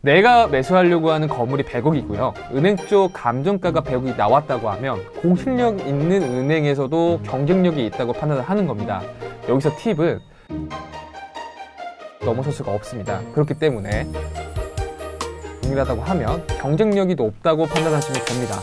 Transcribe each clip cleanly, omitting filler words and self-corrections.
내가 매수하려고 하는 건물이 100억이고요. 은행 쪽 감정가가 100억이 나왔다고 하면 공실력 있는 은행에서도 경쟁력이 있다고 판단을 하는 겁니다. 여기서 팁은 넘어설 수가 없습니다. 그렇기 때문에 동일하다고 하면 경쟁력이 높다고 판단하시면 됩니다.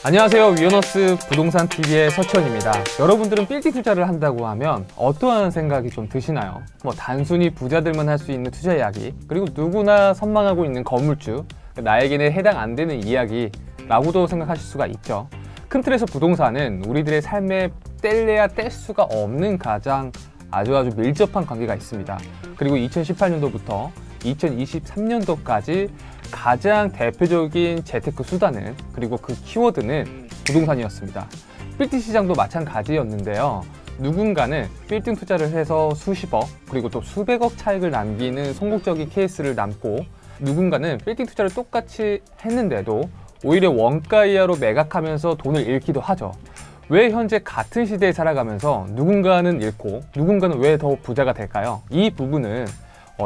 안녕하세요. 위너스 부동산 TV의 서치원입니다. 여러분들은 빌딩 투자를 한다고 하면 어떠한 생각이 좀 드시나요? 단순히 부자들만 할 수 있는 투자 이야기, 그리고 누구나 선망하고 있는 건물주, 나에게는 해당 안 되는 이야기라고도 생각하실 수가 있죠. 큰 틀에서 부동산은 우리들의 삶에 뗄래야 뗄 수가 없는 가장 아주 밀접한 관계가 있습니다. 그리고 2018년도부터 2023년도까지 가장 대표적인 재테크 수단은, 그리고 그 키워드는 부동산이었습니다. 빌딩 시장도 마찬가지였는데요. 누군가는 빌딩 투자를 해서 수십억, 그리고 또 수백억 차익을 남기는 성공적인 케이스를 남고, 누군가는 빌딩 투자를 똑같이 했는데도 오히려 원가 이하로 매각하면서 돈을 잃기도 하죠. 왜 현재 같은 시대에 살아가면서 누군가는 잃고 누군가는 왜 더 부자가 될까요? 이 부분은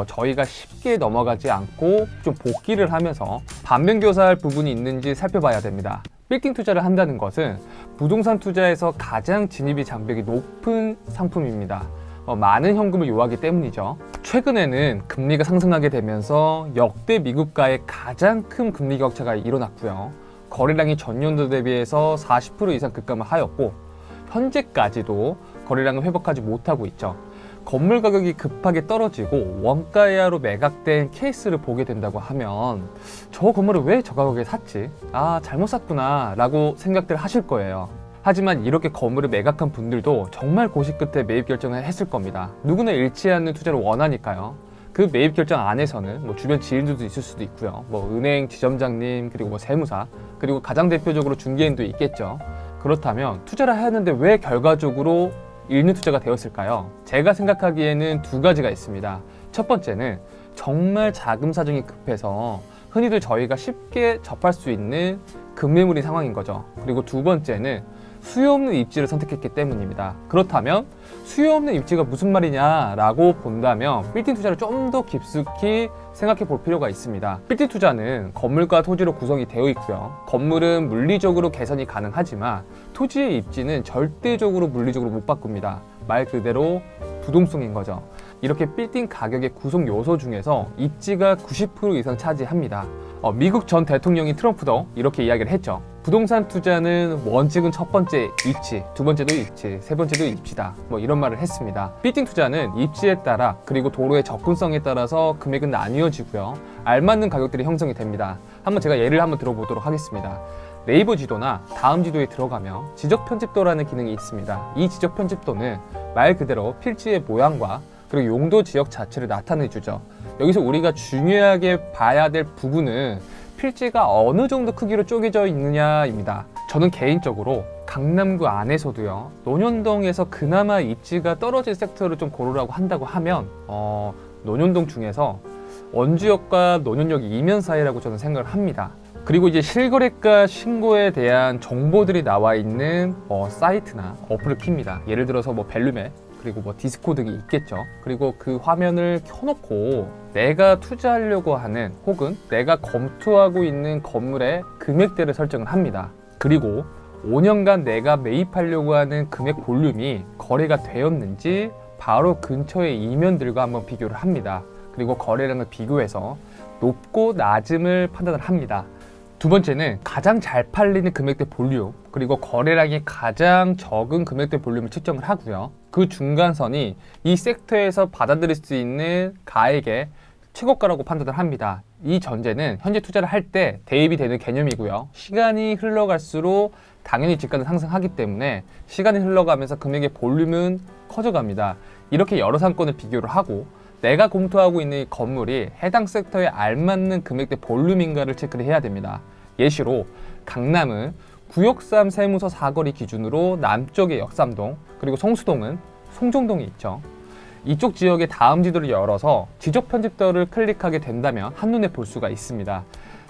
저희가 쉽게 넘어가지 않고 좀 복기를 하면서 반면교사할 부분이 있는지 살펴봐야 됩니다. 빌딩 투자를 한다는 것은 부동산 투자에서 가장 진입이 장벽이 높은 상품입니다. 많은 현금을 요하기 때문이죠. 최근에는 금리가 상승하게 되면서 역대 미국과의 가장 큰 금리 격차가 일어났고요. 거래량이 전년도 대비해서 40% 이상 급감을 하였고, 현재까지도 거래량을 회복하지 못하고 있죠. 건물 가격이 급하게 떨어지고 원가 이하로 매각된 케이스를 보게 된다고 하면 저 건물을 왜 저 가격에 샀지? 잘못 샀구나 라고 생각들 하실 거예요. 하지만 이렇게 건물을 매각한 분들도 정말 고심 끝에 매입 결정을 했을 겁니다. 누구나 잃지 않는 투자를 원하니까요. 그 매입 결정 안에서는 주변 지인들도 있을 수도 있고요. 은행 지점장님, 그리고 세무사, 그리고 가장 대표적으로 중개인도 있겠죠. 그렇다면 투자를 하는데 왜 결과적으로 잃는 투자가 되었을까요? 제가 생각하기에는 두 가지가 있습니다. 첫 번째는 정말 자금 사정이 급해서 흔히들 저희가 쉽게 접할 수 있는 급매물인 상황인 거죠. 그리고 두 번째는 수요 없는 입지를 선택했기 때문입니다. 그렇다면 수요 없는 입지가 무슨 말이냐라고 본다면 빌딩 투자를 좀 더 깊숙이 생각해 볼 필요가 있습니다. 빌딩 투자는 건물과 토지로 구성이 되어 있고요. 건물은 물리적으로 개선이 가능하지만 토지의 입지는 절대적으로 물리적으로 못 바꿉니다. 말 그대로 부동성인 거죠. 이렇게 빌딩 가격의 구성 요소 중에서 입지가 90% 이상 차지합니다. 미국 전 대통령인 트럼프도 이렇게 이야기를 했죠. 부동산 투자는 원칙은 첫 번째 입지, 두 번째도 입지, 세 번째도 입지다. 이런 말을 했습니다. 빌딩 투자는 입지에 따라, 그리고 도로의 접근성에 따라서 금액은 나뉘어지고요. 알맞는 가격들이 형성이 됩니다. 제가 예를 들어보도록 하겠습니다. 네이버 지도나 다음 지도에 들어가면 지적 편집도라는 기능이 있습니다. 이 지적 편집도는 말 그대로 필지의 모양과 그리고 용도 지역 자체를 나타내 주죠. 여기서 우리가 중요하게 봐야 될 부분은 필지가 어느 정도 크기로 쪼개져 있느냐입니다. 저는 개인적으로 강남구 안에서도요, 논현동에서 그나마 입지가 떨어진 섹터를 좀 고르라고 한다고 하면 논현동 중에서 원주역과 논현역 이면 사이라고 저는 생각을 합니다. 그리고 이제 실거래가 신고에 대한 정보들이 나와 있는 사이트나 어플을 킵니다. 예를 들어서 벨루메, 그리고 디스코 등이 있겠죠. 그리고 그 화면을 켜놓고 내가 투자하려고 하는, 혹은 내가 검토하고 있는 건물의 금액대를 설정을 합니다. 그리고 5년간 내가 매입하려고 하는 금액 볼륨이 거래가 되었는지 바로 근처의 이면들과 한번 비교를 합니다. 그리고 거래량을 비교해서 높고 낮음을 판단을 합니다. 두 번째는 가장 잘 팔리는 금액대 볼륨, 그리고 거래량이 가장 적은 금액대 볼륨을 측정을 하고요. 그 중간선이 이 섹터에서 받아들일 수 있는 가액의 최고가라고 판단을 합니다. 이 전제는 현재 투자를 할 때 대입이 되는 개념이고요. 시간이 흘러갈수록 당연히 지가는 상승하기 때문에 시간이 흘러가면서 금액의 볼륨은 커져갑니다. 이렇게 여러 상권을 비교를 하고 내가 검토하고 있는 이 건물이 해당 섹터에 알맞는 금액대 볼륨인가를 체크를 해야 됩니다. 예시로 강남은 구역 3 세무서 사거리 기준으로 남쪽에 역삼동, 그리고 성수동은 송정동이 있죠. 이쪽 지역의 다음 지도를 열어서 지적 편집도를 클릭하게 된다면 한눈에 볼 수가 있습니다.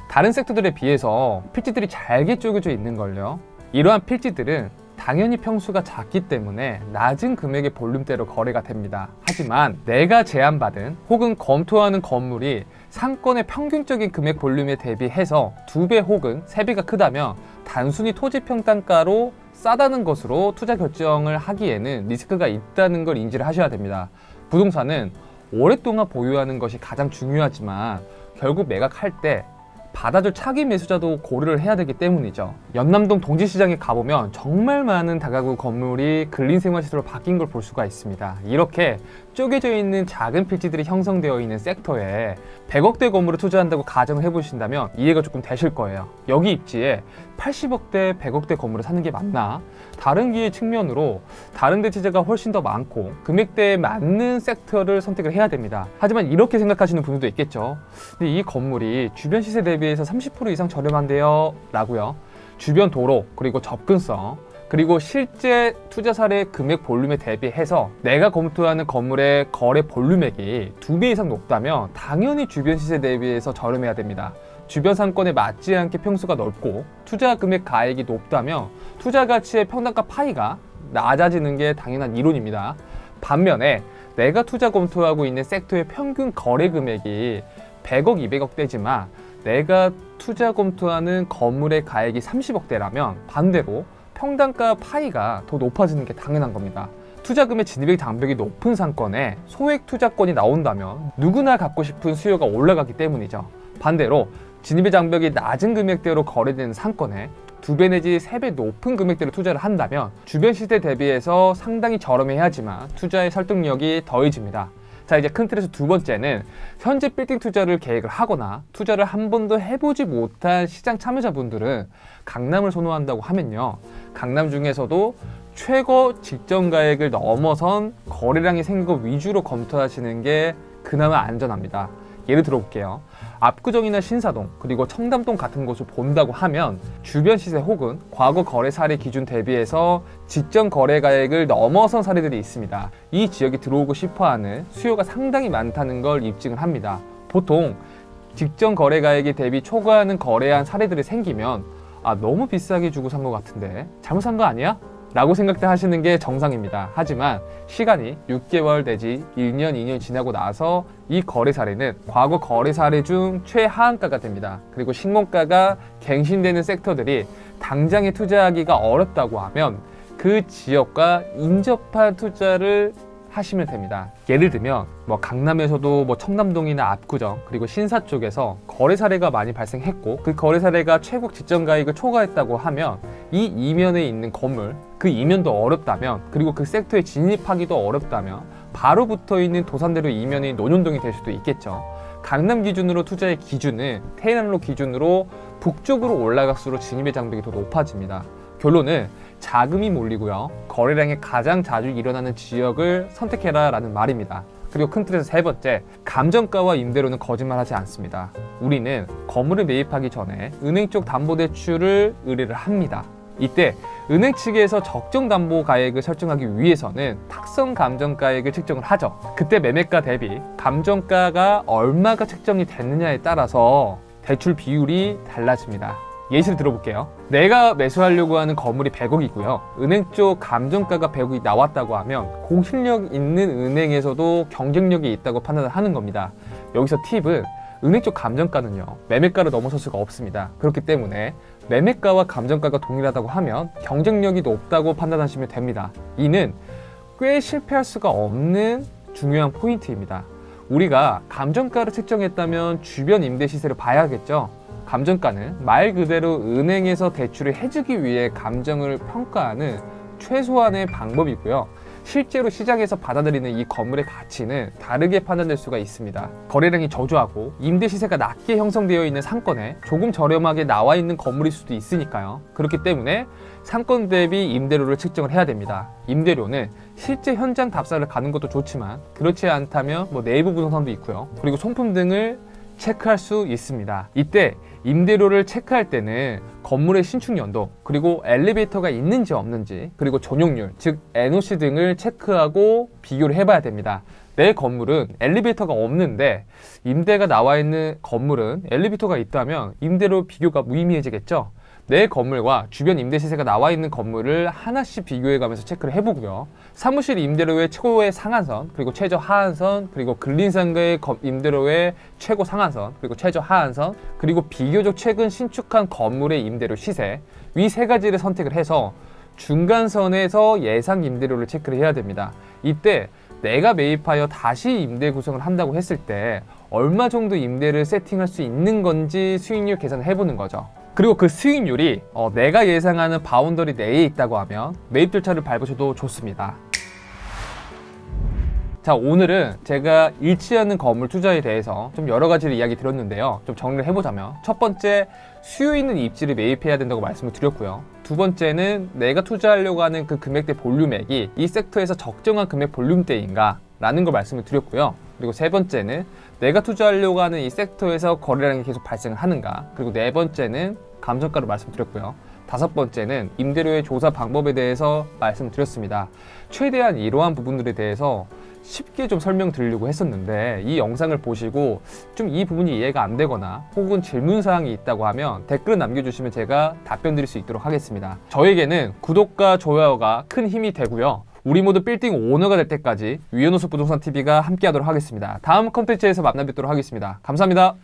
다른 섹터들에 비해서 필지들이 잘게 쪼개져 있는 걸요. 이러한 필지들은 당연히 평수가 작기 때문에 낮은 금액의 볼륨대로 거래가 됩니다. 하지만 내가 제안받은 혹은 검토하는 건물이 상권의 평균적인 금액 볼륨에 대비해서 2배 혹은 3배가 크다면 단순히 토지 평단가로 싸다는 것으로 투자 결정을 하기에는 리스크가 있다는 걸 인지를 하셔야 됩니다. 부동산은 오랫동안 보유하는 것이 가장 중요하지만 결국 매각할 때 받아줄 차기 매수자도 고려를 해야 되기 때문이죠. 연남동 동지시장에 가보면 정말 많은 다가구 건물이 근린생활시설로 바뀐 걸 볼 수가 있습니다. 이렇게 쪼개져 있는 작은 필지들이 형성되어 있는 섹터에 100억대 건물을 투자한다고 가정을 해보신다면 이해가 조금 되실 거예요. 여기 입지에 80억대, 100억대 건물을 사는 게 맞나? 다른 기회 측면으로 다른 대체재가 훨씬 더 많고 금액대에 맞는 섹터를 선택을 해야 됩니다. 하지만 이렇게 생각하시는 분들도 있겠죠. 근데 이 건물이 주변 시세 대비해서 30% 이상 저렴한데요? 라고요. 주변 도로, 그리고 접근성, 그리고 실제 투자 사례 금액 볼륨에 대비해서 내가 검토하는 건물의 거래 볼륨액이 2배 이상 높다면 당연히 주변 시세 대비해서 저렴해야 됩니다. 주변 상권에 맞지 않게 평수가 넓고 투자 금액 가액이 높다면 투자 가치의 평단가 파이가 낮아지는 게 당연한 이론입니다. 반면에 내가 투자 검토하고 있는 섹터의 평균 거래 금액이 100억, 200억대지만 내가 투자 검토하는 건물의 가액이 30억대라면 반대로 평단가 파이가 더 높아지는 게 당연한 겁니다. 투자금의 진입액 장벽이 높은 상권에 소액 투자권이 나온다면 누구나 갖고 싶은 수요가 올라가기 때문이죠. 반대로 진입의 장벽이 낮은 금액대로 거래되는 상권에 2배 내지 3배 높은 금액대로 투자를 한다면 주변 시세 대비해서 상당히 저렴해야지만 투자의 설득력이 더해집니다. 자, 이제 큰 틀에서 두 번째는 현재 빌딩 투자를 계획을 하거나 투자를 한 번도 해보지 못한 시장 참여자분들은 강남을 선호한다고 하면요, 강남 중에서도 최고 직전가액을 넘어선 거래량이 생긴 것 위주로 검토하시는 게 그나마 안전합니다. 예를 들어 볼게요. 압구정이나 신사동, 그리고 청담동 같은 곳을 본다고 하면 주변 시세 혹은 과거 거래 사례 기준 대비해서 직전 거래 가액을 넘어선 사례들이 있습니다. 이 지역에 들어오고 싶어하는 수요가 상당히 많다는 걸 입증을 합니다. 보통 직전 거래 가액에 대비 초과하는 거래한 사례들이 생기면 너무 비싸게 주고 산 것 같은데 잘못 산 거 아니야? 라고 생각들 하시는 게 정상입니다. 하지만 시간이 6개월 내지 1년, 2년 지나고 나서 이 거래 사례는 과거 거래 사례 중 최하한가가 됩니다. 그리고 신고가가 갱신되는 섹터들이 당장에 투자하기가 어렵다고 하면 그 지역과 인접한 투자를 하시면 됩니다. 예를 들면 강남에서도 청담동이나 압구정, 그리고 신사 쪽에서 거래 사례가 많이 발생했고 그 거래 사례가 최고 직전 가액을 초과했다고 하면 이 이면에 있는 건물, 그 이면도 어렵다면, 그리고 그 섹터에 진입하기도 어렵다면 바로 붙어 있는 도산대로 이면이 논현동이 될 수도 있겠죠. 강남 기준으로 투자의 기준은 테헤란로 기준으로 북쪽으로 올라갈수록 진입의 장벽이 더 높아집니다. 결론은 자금이 몰리고요, 거래량이 가장 자주 일어나는 지역을 선택해라 라는 말입니다. 그리고 큰 틀에서 세 번째, 감정가와 임대료는 거짓말하지 않습니다. 우리는 건물을 매입하기 전에 은행 쪽 담보대출을 의뢰를 합니다. 이때 은행 측에서 적정 담보 가액을 설정하기 위해서는 탁성 감정가액을 측정을 하죠. 그때 매매가 대비 감정가가 얼마가 책정이 됐느냐에 따라서 대출 비율이 달라집니다. 예시를 들어볼게요. 내가 매수하려고 하는 건물이 100억이고요. 은행 쪽 감정가가 100억이 나왔다고 하면 공실력 있는 은행에서도 경쟁력이 있다고 판단을 하는 겁니다. 여기서 팁은 은행 쪽 감정가는요, 매매가를 넘어설 수가 없습니다. 그렇기 때문에 매매가와 감정가가 동일하다고 하면 경쟁력이 높다고 판단하시면 됩니다. 이는 꽤 실패할 수가 없는 중요한 포인트입니다. 우리가 감정가를 측정했다면 주변 임대 시세를 봐야겠죠. 감정가는 말 그대로 은행에서 대출을 해주기 위해 감정을 평가하는 최소한의 방법이고요. 실제로 시장에서 받아들이는 이 건물의 가치는 다르게 판단될 수가 있습니다. 거래량이 저조하고 임대 시세가 낮게 형성되어 있는 상권에 조금 저렴하게 나와 있는 건물일 수도 있으니까요. 그렇기 때문에 상권 대비 임대료를 측정을 해야 됩니다. 임대료는 실제 현장 답사를 가는 것도 좋지만 그렇지 않다면 내부 부동산도 있고요. 그리고 손품 등을 체크할 수 있습니다. 이때 임대료를 체크할 때는 건물의 신축 연도, 그리고 엘리베이터가 있는지 없는지, 그리고 전용률, 즉 NOC 등을 체크하고 비교를 해봐야 됩니다. 내 건물은 엘리베이터가 없는데 임대가 나와 있는 건물은 엘리베이터가 있다면 임대료 비교가 무의미해지겠죠. 내 건물과 주변 임대 시세가 나와 있는 건물을 하나씩 비교해 가면서 체크를 해보고요. 사무실 임대료의 최고의 상한선, 그리고 최저 하한선, 그리고 근린상가의 임대료의 최고 상한선, 그리고 최저 하한선, 그리고 비교적 최근 신축한 건물의 임대료 시세, 위 세 가지를 선택을 해서 중간선에서 예상 임대료를 체크를 해야 됩니다. 이때 내가 매입하여 다시 임대 구성을 한다고 했을 때 얼마 정도 임대를 세팅할 수 있는 건지 수익률 계산을 해보는 거죠. 그리고 그 수익률이 내가 예상하는 바운더리 내에 있다고 하면 매입 절차를 밟으셔도 좋습니다. 자, 오늘은 제가 잃지 않는 건물 투자에 대해서 좀 여러 가지를 이야기 드렸는데요. 좀 정리를 해보자면, 첫 번째, 수요 있는 입지를 매입해야 된다고 말씀을 드렸고요. 두 번째는 내가 투자하려고 하는 그 금액대 볼륨액이 이 섹터에서 적정한 금액 볼륨대인가 라는 걸 말씀을 드렸고요. 그리고 세 번째는 내가 투자하려고 하는 이 섹터에서 거래량이 계속 발생을 하는가, 그리고 네 번째는 감정가를 말씀드렸고요. 다섯 번째는 임대료의 조사 방법에 대해서 말씀드렸습니다. 최대한 이러한 부분들에 대해서 쉽게 좀 설명드리려고 했었는데, 이 영상을 보시고 좀 이 부분이 이해가 안 되거나 혹은 질문사항이 있다고 하면 댓글을 남겨주시면 제가 답변 드릴 수 있도록 하겠습니다. 저에게는 구독과 좋아요가 큰 힘이 되고요. 우리 모두 빌딩 오너가 될 때까지 위너스 부동산 TV가 함께 하도록 하겠습니다. 다음 컨텐츠에서 만나 뵙도록 하겠습니다. 감사합니다.